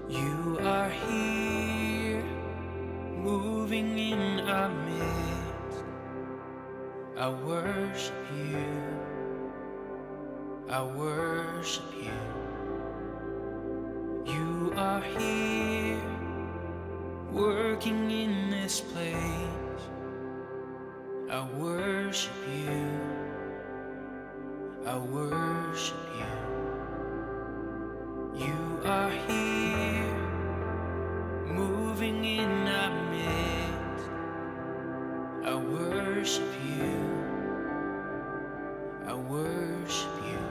You are here, moving in our midst. I worship you, I worship you. You are here, working in this place. I worship you, I worship you. You are here, moving in our midst. I worship you, I worship you.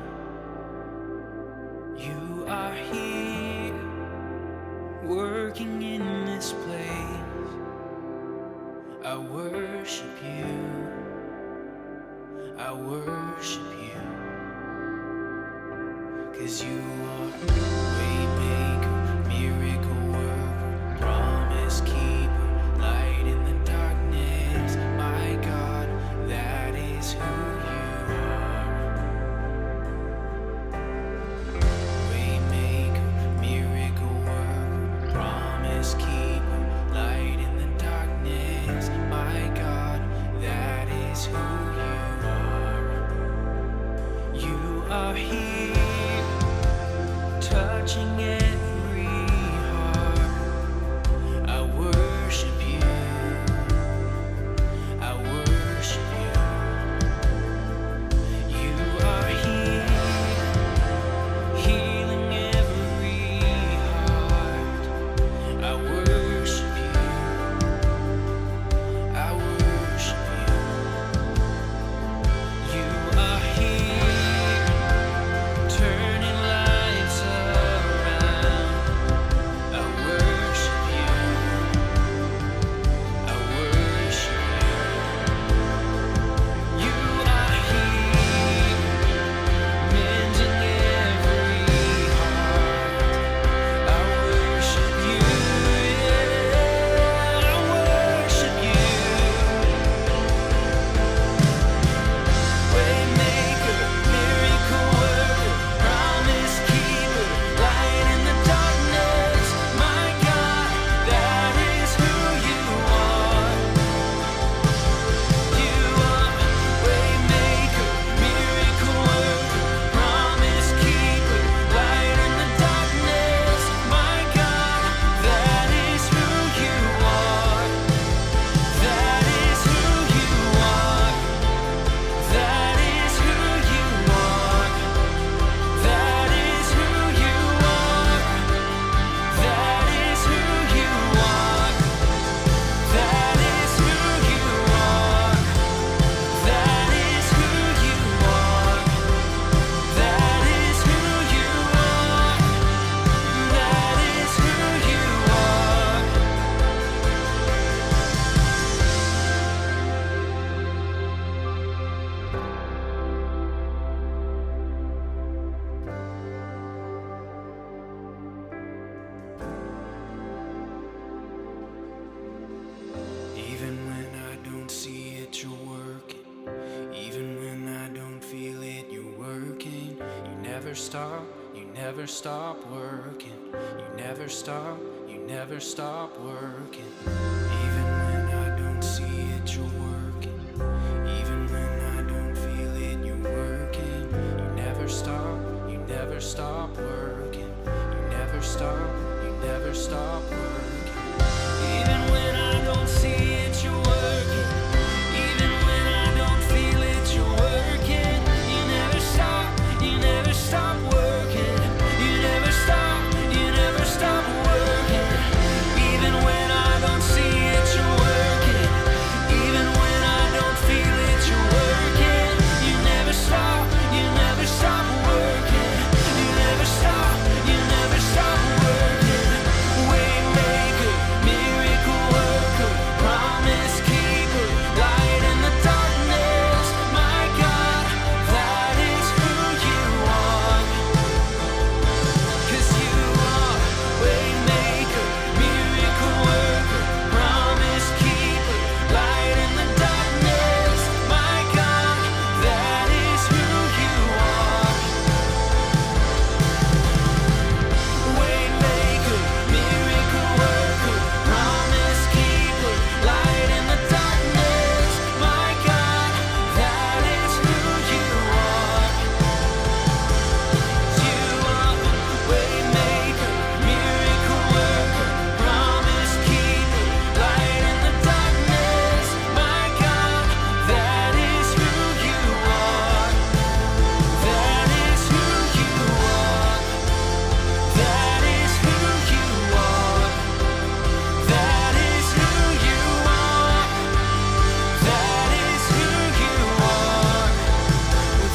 You are here, working in this place. I worship you, I worship you. 'Cause you are waymaker, miracle worker, promise keeper, light in the darkness. My God, that is who you are. Waymaker, miracle worker, promise keeper, light in the darkness. My God, that is who you are. You are here, stop, you never stop working. You never stop, you never stop working. Even when I don't see it, you're working. Even when I don't feel it, you're working. You never stop, you never stop working. You never stop, you never stop working. Even when I don't see it, you're working. Even when I don't feel it, you're working. You never stop, you never stop working. You never stop, you never stop working. Even when I don't see it, you're working. Even when I don't feel it, you're working. You never stop, you never stop working. You never stop, you never stop working. Waymaker, miracle worker, promise keeper, light in the darkness. My God, that is who you are. 'Cause you are waymaker, miracle worker, promise keeper, light in the darkness. My God, that is who you are. Waymaker, miracle worker, promise keeper, light in the darkness. My God, that is who you are. You are waymaker, miracle worker, promise keeper, light in the darkness. My God, that is who you are. That is who you are. That is who you are. That is who you are. That is who you are.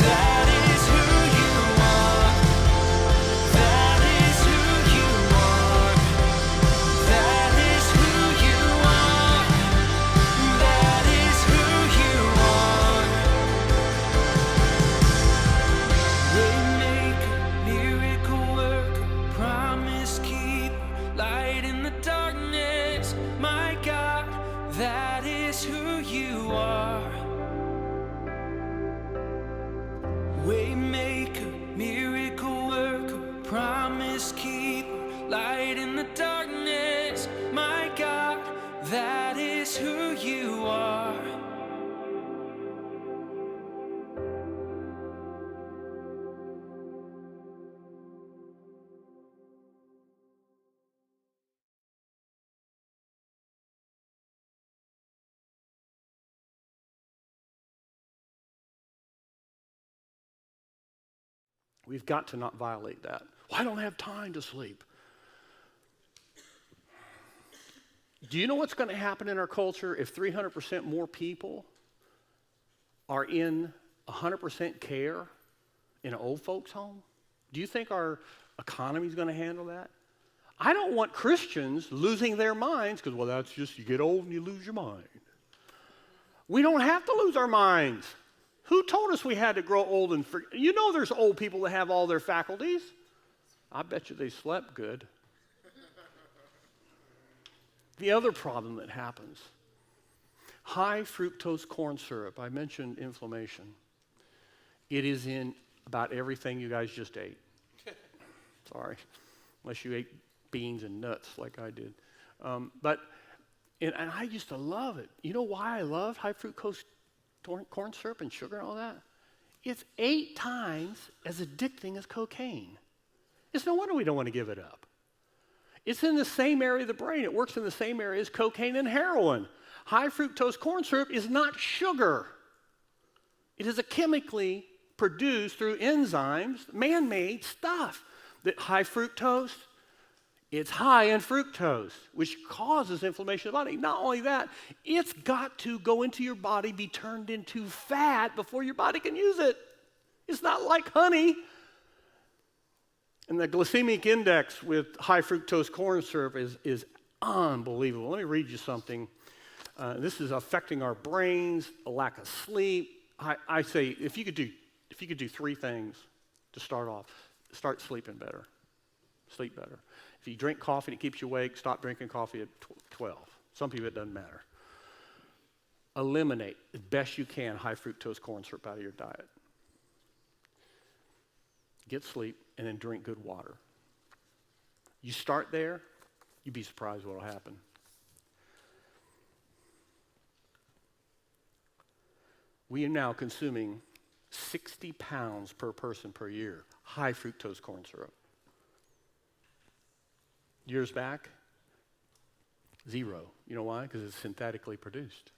That is who you are. That is who you are. That is who you are. That is who you are. Waymaker, miracle worker, promise keeper, light in the darkness. My God, that is who you are. Waymaker, miracle worker, promise keeper, light in the darkness. My God, that is who you are. We've got to not violate that. Well, I don't have time to sleep. Do you know what's going to happen in our culture if 300% more people are in 100% care in an old folks' home? Do you think our economy is going to handle that? I don't want Christians losing their minds because, well, that's just, you get old and you lose your mind. We don't have to lose our minds. Who told us we had to grow old and forget? You know there's old people that have all their faculties. I bet you they slept good. The other problem that happens, high fructose corn syrup. I mentioned inflammation. It is in about everything you guys just ate. Sorry, unless you ate beans and nuts like I did. And I used to love it. You know why I love high fructose corn syrup and sugar and all that? It's 8 times as addicting as cocaine. It's no wonder we don't want to give it up. It's in the same area of the brain. It works in the same area as cocaine and heroin. High fructose corn syrup is not sugar. It is a chemically produced through enzymes, man-made stuff. That high fructose, it's high in fructose, which causes inflammation of the body. Not only that, it's got to go into your body, be turned into fat before your body can use it. It's not like honey. And the glycemic index with high fructose corn syrup is unbelievable. Let me read you something. This is affecting our brains, a lack of sleep. I say if you could do 3 things to start off, start sleeping better. Sleep better. If you drink coffee and it keeps you awake, stop drinking coffee at 12. Some people it doesn't matter. Eliminate as best you can high fructose corn syrup out of your diet. Get sleep. and then drink good water. You start there, you'd be surprised what will happen. We are now consuming 60 pounds per person per year, high fructose corn syrup. Years back, 0. You know why? Because it's synthetically produced.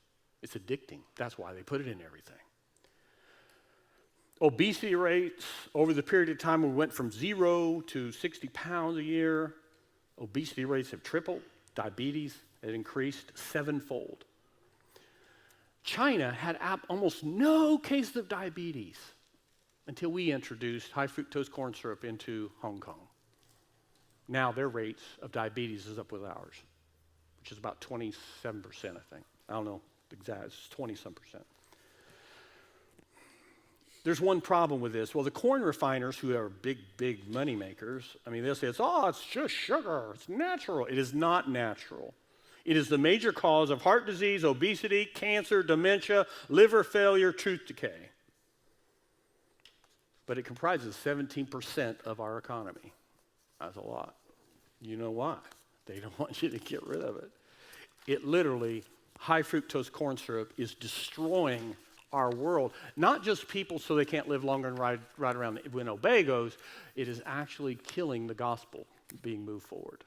It's addicting. That's why they put it in everything. Obesity rates, over the period of time we went from 0 to 60 pounds a year, obesity rates have tripled. Diabetes has increased 7-fold. China had almost no cases of diabetes until we introduced high fructose corn syrup into Hong Kong. Now their rates of diabetes is up with ours, which is about 27%, I think. I don't know exact, it's 20-some%. There's one problem with this. Well, the corn refiners, who are big money makers, I mean, they'll say, it's just sugar, it's natural. It is not natural. It is the major cause of heart disease, obesity, cancer, dementia, liver failure, tooth decay. But it comprises 17% of our economy. That's a lot. You know why? They don't want you to get rid of it. It literally, high fructose corn syrup is destroying our world. Not just people so they can't live longer and ride around the Winnebagos. It is actually killing the gospel being moved forward.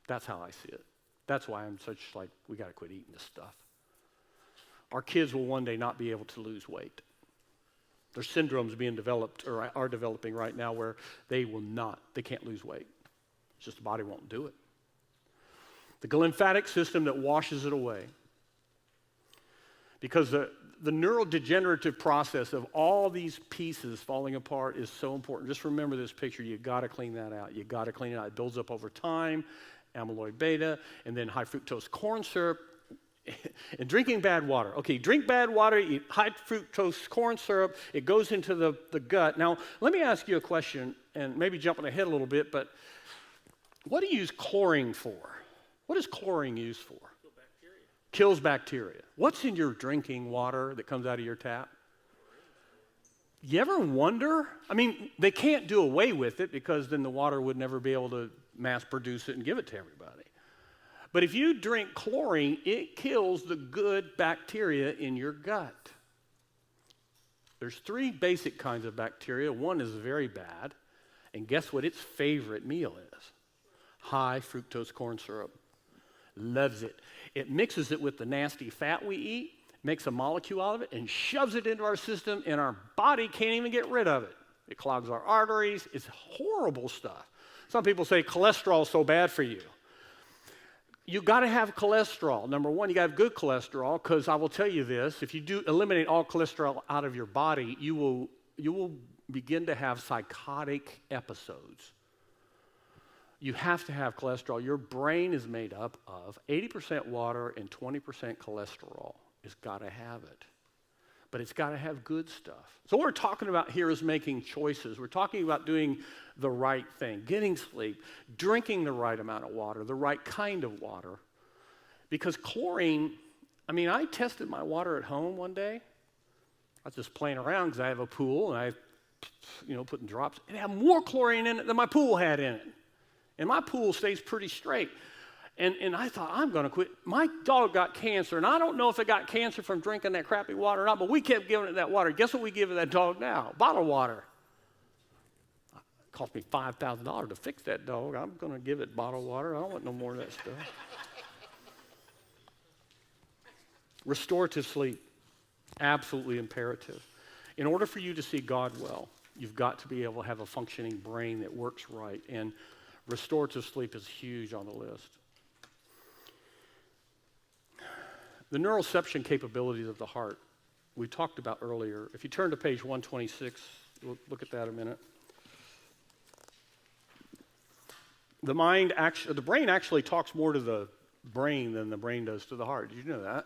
That's how I see it. That's why I'm such we got to quit eating this stuff. Our kids will one day not be able to lose weight. There's syndromes being developed or are developing right now where they can't lose weight. It's just the body won't do it. The lymphatic system that washes it away. Because the neurodegenerative process of all these pieces falling apart is so important. Just remember this picture. You got to clean that out. You got to clean it out. It builds up over time, amyloid beta, and then high fructose corn syrup, and drinking bad water. Okay, drink bad water, eat high fructose corn syrup. It goes into the gut. Now, let me ask you a question, and maybe jumping ahead a little bit, but what do you use chlorine for? What is chlorine used for? Kills bacteria. What's in your drinking water that comes out of your tap? You ever wonder? I mean, they can't do away with it because then the water would never be able to mass produce it and give it to everybody. But if you drink chlorine, it kills the good bacteria in your gut. There's 3 basic kinds of bacteria. One is very bad, and guess what its favorite meal is? High fructose corn syrup. Loves it. It mixes it with the nasty fat we eat, makes a molecule out of it, and shoves it into our system, and our body can't even get rid of it. It clogs our arteries. It's horrible stuff. Some people say cholesterol is so bad for you. You got to have cholesterol. Number one, you got to have good cholesterol, because I will tell you this: if you do eliminate all cholesterol out of your body, you will begin to have psychotic episodes. You have to have cholesterol. Your brain is made up of 80% water and 20% cholesterol. It's got to have it. But it's got to have good stuff. So what we're talking about here is making choices. We're talking about doing the right thing, getting sleep, drinking the right amount of water, the right kind of water. Because chlorine, I mean, I tested my water at home one day. I was just playing around because I have a pool, and I, putting drops. It had more chlorine in it than my pool had in it. And my pool stays pretty straight. And I thought, I'm going to quit. My dog got cancer, and I don't know if it got cancer from drinking that crappy water or not, but we kept giving it that water. Guess what we give that dog now? Bottled water. It cost me $5,000 to fix that dog. I'm going to give it bottled water. I don't want no more of that stuff. Restorative sleep, absolutely imperative. In order for you to see God well, you've got to be able to have a functioning brain that works right, and restorative sleep is huge on the list. The neuroception capabilities of the heart, we talked about earlier. If you turn to page 126, we'll look at that a minute. The brain actually talks more to the brain than the brain does to the heart. Did you know that?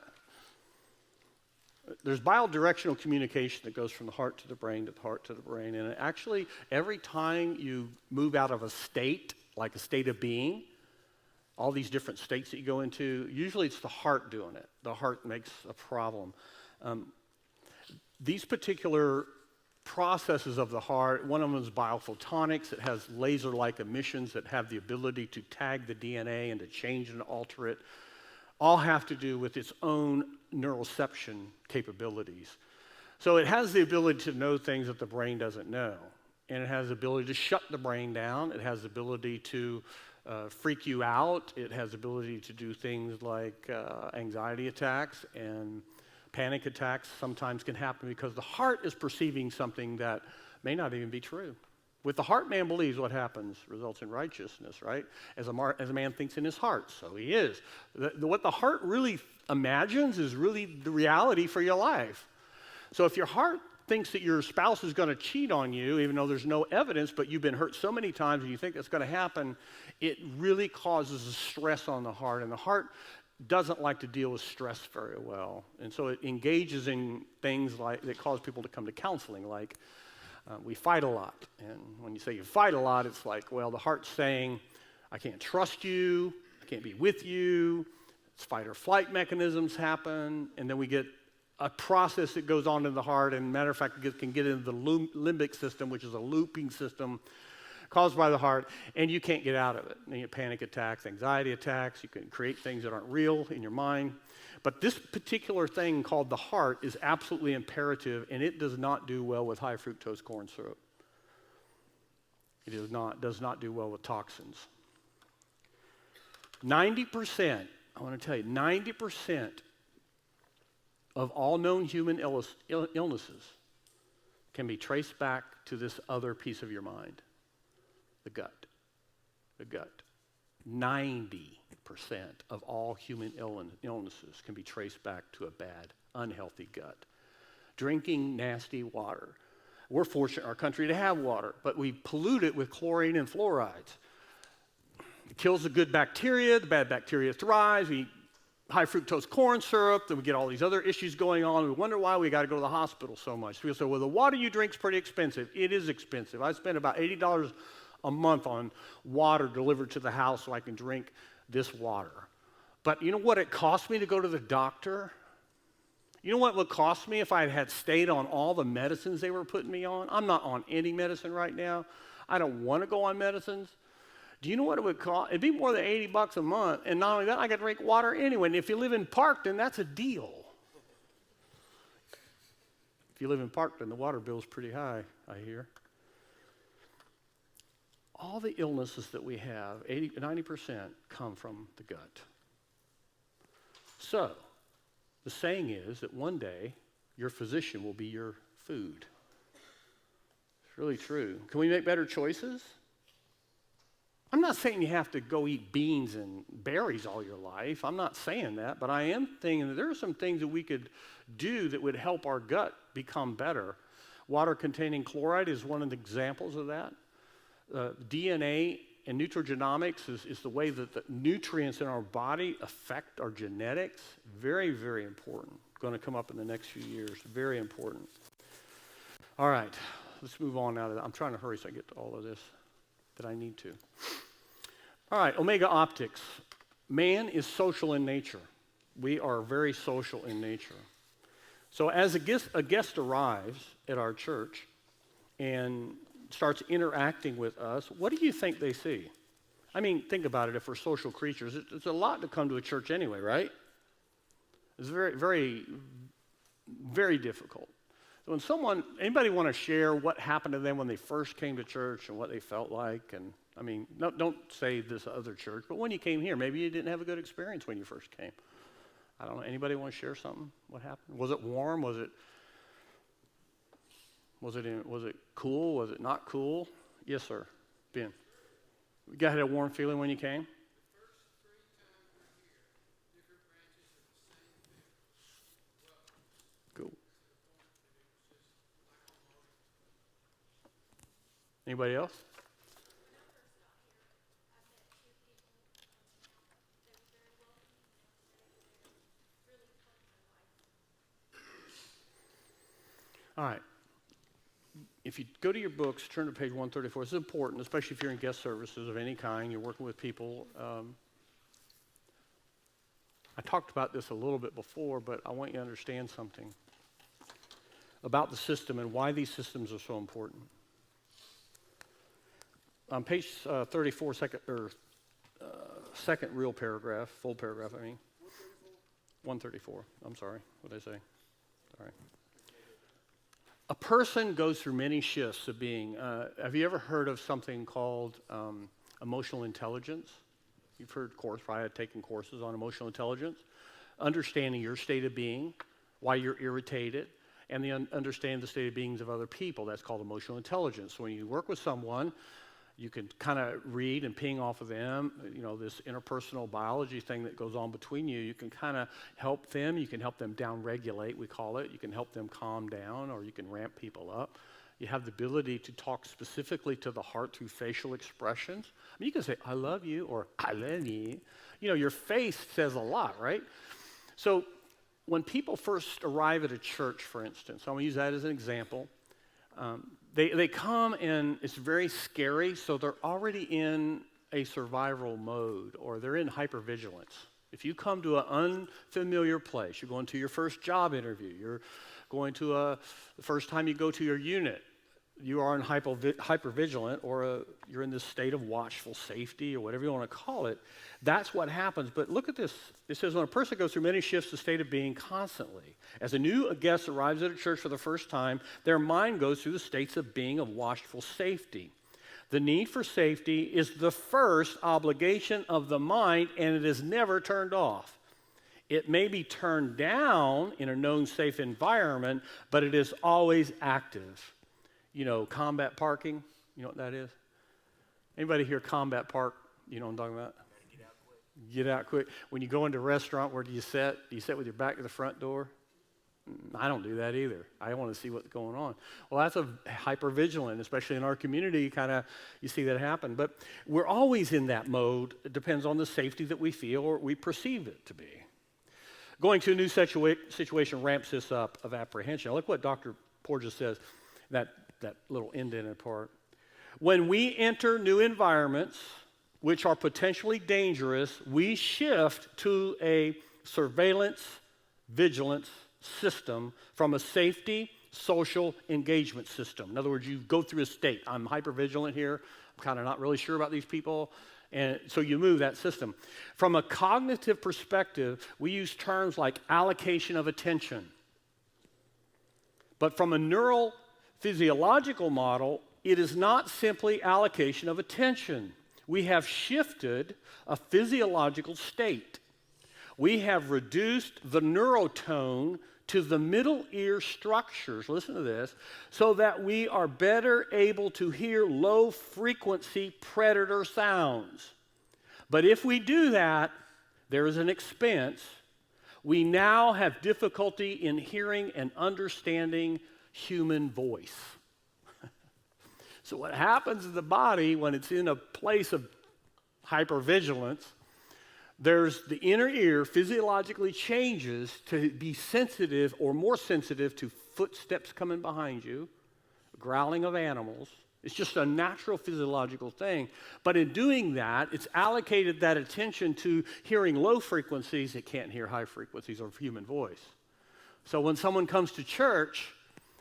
There's bidirectional communication that goes from the heart to the brain to the heart to the brain. And actually, every time you move out of a state, like a state of being, all these different states that you go into, usually it's the heart doing it. The heart makes a problem. These particular processes of the heart. One of them is biophotonics. It has laser-like emissions that have the ability to tag the DNA and to change and alter it. All have to do with its own neuroception capabilities. So it has the ability to know things that the brain doesn't know. And it has the ability to shut the brain down. It has the ability to freak you out. It has the ability to do things like anxiety attacks, and panic attacks sometimes can happen because the heart is perceiving something that may not even be true. With the heart, man believes, what happens results in righteousness, right? As a man thinks in his heart, so he is. What the heart really imagines is really the reality for your life. So if your heart thinks that your spouse is going to cheat on you, even though there's no evidence, but you've been hurt so many times and you think that's going to happen, it really causes a stress on the heart. And the heart doesn't like to deal with stress very well. And so it engages in things like that cause people to come to counseling, like we fight a lot. And when you say you fight a lot, it's like, well, the heart's saying, I can't trust you, I can't be with you. It's fight or flight mechanisms happen, and then we get a process that goes on in the heart, and matter of fact, it can get into the limbic system, which is a looping system caused by the heart, and you can't get out of it. And you get panic attacks, anxiety attacks. You can create things that aren't real in your mind. But this particular thing called the heart is absolutely imperative, and it does not do well with high fructose corn syrup. It does not do well with toxins. 90%, I want to tell you, 90% of all known human illnesses can be traced back to this other piece of your mind, the gut. The gut. 90% of all human illnesses can be traced back to a bad, unhealthy gut. Drinking nasty water. We're fortunate in our country to have water, but we pollute it with chlorine and fluorides. It kills the good bacteria, the bad bacteria thrives. We eat high fructose corn syrup, then we get all these other issues going on. We wonder why we got to go to the hospital so much. People say, well, the water you drink is pretty expensive. It is expensive. I spend about $80 a month on water delivered to the house so I can drink this water. But you know what it cost me to go to the doctor? You know what it would cost me if I had stayed on all the medicines they were putting me on? I'm not on any medicine right now. I don't want to go on medicines. Do you know what it would cost? It'd be more than $80 a month. And not only that, I could drink water anyway. And if you live in Parkton, that's a deal. If you live in Parkton, the water bill's pretty high, I hear. All the illnesses that we have, 90% come from the gut. So, the saying is that one day, your physician will be your food. It's really true. Can we make better choices? I'm not saying you have to go eat beans and berries all your life. I'm not saying that, but I am thinking that there are some things that we could do that would help our gut become better. Water-containing chloride is one of the examples of that. DNA and nutrigenomics is the way that the nutrients in our body affect our genetics. Very, very important. Going to come up in the next few years. Very important. All right, let's move on now. I'm trying to hurry so I get to all of this that I need to. All right, omega optics. Man is social in nature. We are very social in nature. So as a guest arrives at our church and starts interacting with us, what do you think they see? I mean, think about it. If we're social creatures, it's a lot to come to a church anyway, right? It's very, very, very difficult. So when anybody want to share what happened to them when they first came to church and what they felt like? And I mean, don't say this other church, but when you came here, maybe you didn't have a good experience when you first came. I don't know. Anybody want to share something? What happened? Was it warm? Was it cool? Was it not cool? Yes, sir. Ben. You guys had a warm feeling when you came? Cool. Anybody else? All right. If you go to your books, turn to page 134. This is important, especially if you're in guest services of any kind, you're working with people. I talked about this a little bit before, but I want you to understand something. about the system and why these systems are so important. On page 34, second real paragraph, full paragraph, I mean. 134, I'm sorry, what did I say? Sorry. A person goes through many shifts of being. Have you ever heard of something called emotional intelligence? You've heard probably taken courses on emotional intelligence. Understanding your state of being, why you're irritated, and understand the state of beings of other people. That's called emotional intelligence. So when you work with someone, you can kind of read and ping off of them, this interpersonal biology thing that goes on between you. You can kind of help them. You can help them down-regulate, we call it. You can help them calm down, or you can ramp people up. You have the ability to talk specifically to the heart through facial expressions. I mean, you can say, I love you, or I love you. Your face says a lot, right? So when people first arrive at a church, for instance, I'm going to use that as an example. They come and it's very scary, so they're already in a survival mode, or they're in hypervigilance. If you come to an unfamiliar place, you're going to your first job interview, you're going to the first time you go to your unit, you are in hypervigilant, or you're in this state of watchful safety, or whatever you want to call it. That's what happens. But look at this. It says, when a person goes through many shifts, the state of being constantly. As a new guest arrives at a church for the first time, their mind goes through the states of being of watchful safety. The need for safety is the first obligation of the mind, and it is never turned off. It may be turned down in a known safe environment, but it is always active. Combat parking, you know what that is? Anybody here combat park? You know what I'm talking about? Get out quick. When you go into a restaurant, where do you sit? Do you sit with your back to the front door? I don't do that either. I want to see what's going on. Well, that's a hypervigilant, especially in our community, you see that happen. But we're always in that mode. It depends on the safety that we feel or we perceive it to be. Going to a new situation ramps this up of apprehension. Look what Dr. Porges says, that little indented part. When we enter new environments, which are potentially dangerous, we shift to a surveillance, vigilance system from a safety, social engagement system. In other words, you go through a state. I'm hypervigilant here. I'm kind of not really sure about these people. And so you move that system. From a cognitive perspective, we use terms like allocation of attention. But from a neurophysiological model, it is not simply allocation of attention. We have shifted a physiological state. We have reduced the neurotone to the middle ear structures, listen to this, so that we are better able to hear low-frequency predator sounds. But if we do that, there is an expense. We now have difficulty in hearing and understanding human voice. So what happens in the body when it's in a place of hypervigilance, there's the inner ear physiologically changes to be sensitive or more sensitive to footsteps coming behind you, growling of animals. It's just a natural physiological thing. But in doing that, it's allocated that attention to hearing low frequencies. It can't hear high frequencies or human voice. So when someone comes to church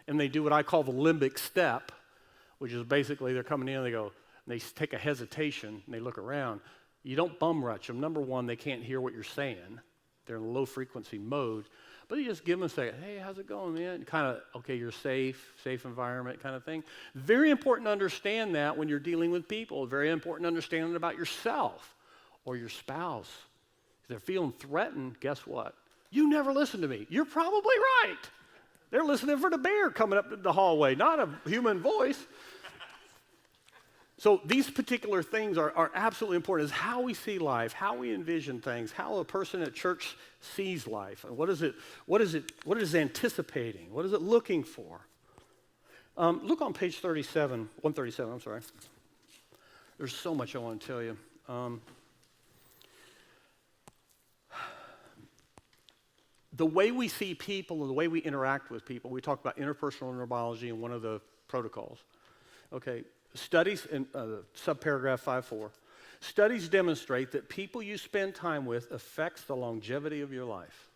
and they do what I call the Limbic Step, which is basically they're coming in and they take a hesitation and they look around. You don't bum rush them. Number one, they can't hear what you're saying. They're in a low frequency mode. But you just give them a second. Hey, how's it going, man? Kind of, okay, you're safe environment kind of thing. Very important to understand that when you're dealing with people. Very important to understand about yourself or your spouse. If they're feeling threatened, guess what? You never listen to me. You're probably right. They're listening for the bear coming up the hallway, not a human voice. So these particular things are absolutely important. Is how we see life, how we envision things, how a person at church sees life, and what is it anticipating? What is it looking for? Look on page 137, I'm sorry. There's so much I want to tell you. The way we see people and the way we interact with people, we talk about interpersonal neurology in one of the protocols. Okay, studies in subparagraph 5.4. Studies demonstrate that people you spend time with affects the longevity of your life.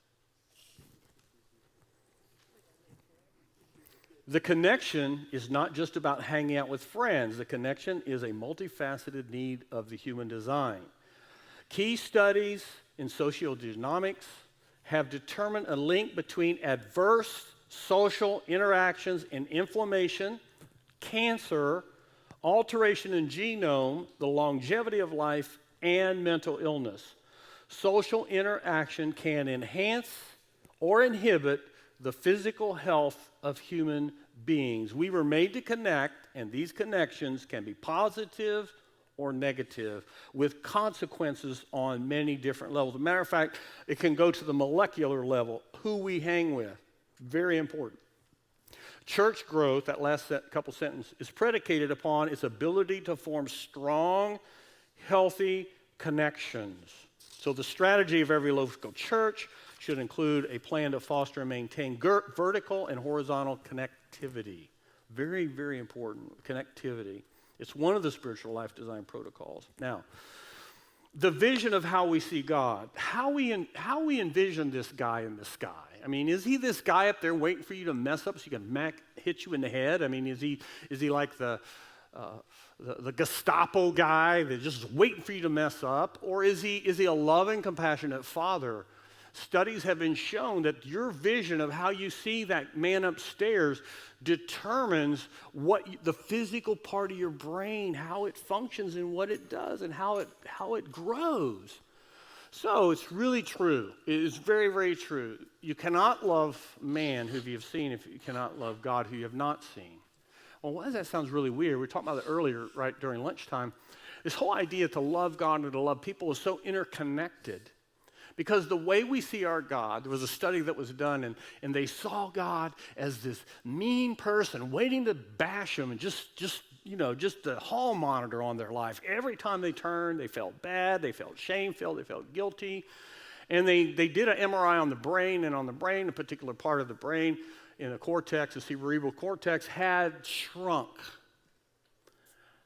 The connection is not just about hanging out with friends. The connection is a multifaceted need of the human design. Key studies in sociogenomics have determined a link between adverse social interactions and inflammation, cancer, alteration in genome, the longevity of life, and mental illness. Social interaction can enhance or inhibit the physical health of human beings. We were made to connect, and these connections can be positive or negative with consequences on many different levels. As a matter of fact, it can go to the molecular level, who we hang with. Very important. Church growth, that last couple sentences, is predicated upon its ability to form strong, healthy connections. So the strategy of every local church should include a plan to foster and maintain vertical and horizontal connectivity. Very, very important, connectivity. It's one of the spiritual life design protocols. Now, the vision of how we see God, how we envision this guy in the sky. I mean, is he this guy up there waiting for you to mess up so he can hit you in the head? I mean, is he like the Gestapo guy that's just waiting for you to mess up? Or is he a loving, compassionate father? Studies have been shown that your vision of how you see that man upstairs determines the physical part of your brain, how it functions and what it does and how it grows. So it's really true. It is very, very true. You cannot love man who you have seen if you cannot love God who you have not seen. Well, that sounds really weird. We were talking about it earlier, right, during lunchtime. This whole idea to love God and to love people is so interconnected. Because the way we see our God, there was a study that was done, and they saw God as this mean person waiting to bash them and just the hall monitor on their life. Every time they turned, they felt bad, they felt shameful, they felt guilty. And they did an MRI on the brain, and on the brain, a particular part of the brain in the cortex, the cerebral cortex, had shrunk.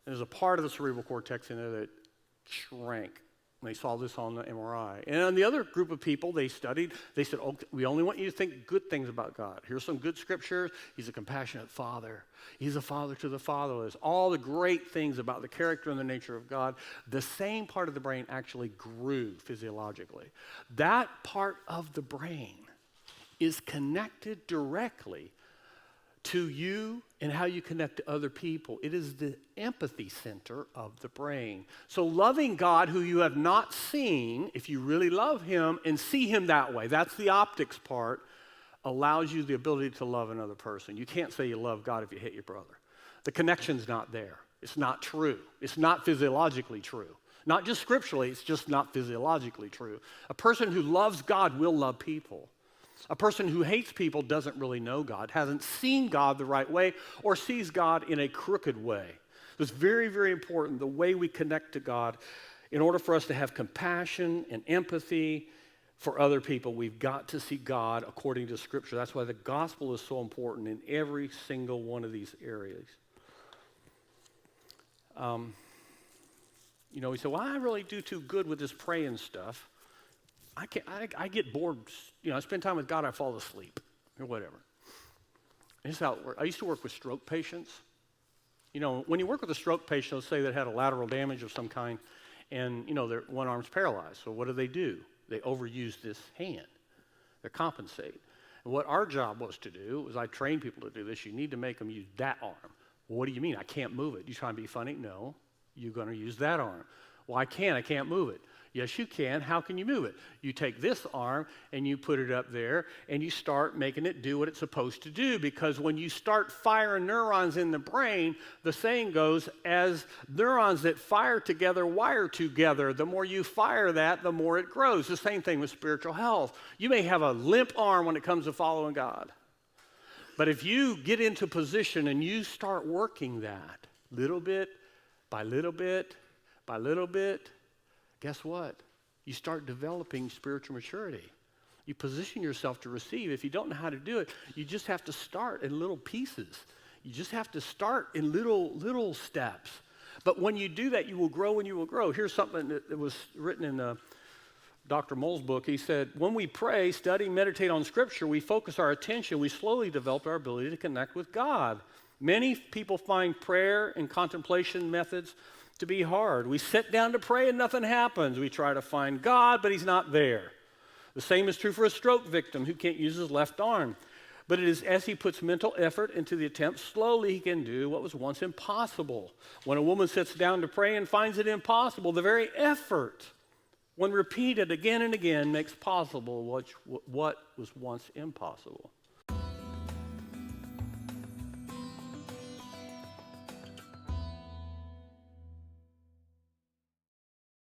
There's a part of the cerebral cortex in there that shrank. And they saw this on the MRI. And on the other group of people they studied, they said, we only want you to think good things about God. Here's some good scriptures. He's a compassionate father. He's a father to the fatherless. All the great things about the character and the nature of God. The same part of the brain actually grew physiologically. That part of the brain is connected directly to you and how you connect to other people. It is the empathy center of the brain. So loving God who you have not seen, if you really love him and see him that way, that's the optics part, allows you the ability to love another person. You can't say you love God if you hate your brother. The connection's not there. It's not true. It's not physiologically true. Not just scripturally, it's just not physiologically true. A person who loves God will love people. A person who hates people doesn't really know God, hasn't seen God the right way, or sees God in a crooked way. It's very, very important, the way we connect to God. In order for us to have compassion and empathy for other people, we've got to see God according to Scripture. That's why the gospel is so important in every single one of these areas. We say, well, I really do too good with this praying stuff. I get bored. I spend time with God, I fall asleep or whatever. This is how it works. I used to work with stroke patients. When you work with a stroke patient, let's say that had a lateral damage of some kind, and their one arm's paralyzed. So what do? They overuse this hand. They compensate. And what our job was to do was I trained people to do this. You need to make them use that arm. What do you mean? I can't move it. You trying to be funny? No. You're going to use that arm. Well, I can't move it. Yes, you can. How can you move it? You take this arm and you put it up there and you start making it do what it's supposed to do, because when you start firing neurons in the brain, the saying goes, as neurons that fire together wire together. The more you fire that, the more it grows. The same thing with spiritual health. You may have a limp arm when it comes to following God. But if you get into position and you start working that little bit by little bit by little bit, guess what? You start developing spiritual maturity. You position yourself to receive. If you don't know how to do it, you just have to start in little pieces. You just have to start in little steps. But when you do that, you will grow and you will grow. Here's something that was written in Dr. Moll's book, he said, when we pray, study, meditate on Scripture, we focus our attention, we slowly develop our ability to connect with God. Many people find prayer and contemplation methods to be hard. We sit down to pray and nothing happens. We try to find God, but he's not there. The same is true for a stroke victim who can't use his left arm. But it is as he puts mental effort into the attempt, slowly he can do what was once impossible. When a woman sits down to pray and finds it impossible, the very effort, when repeated again and again, makes possible what was once impossible.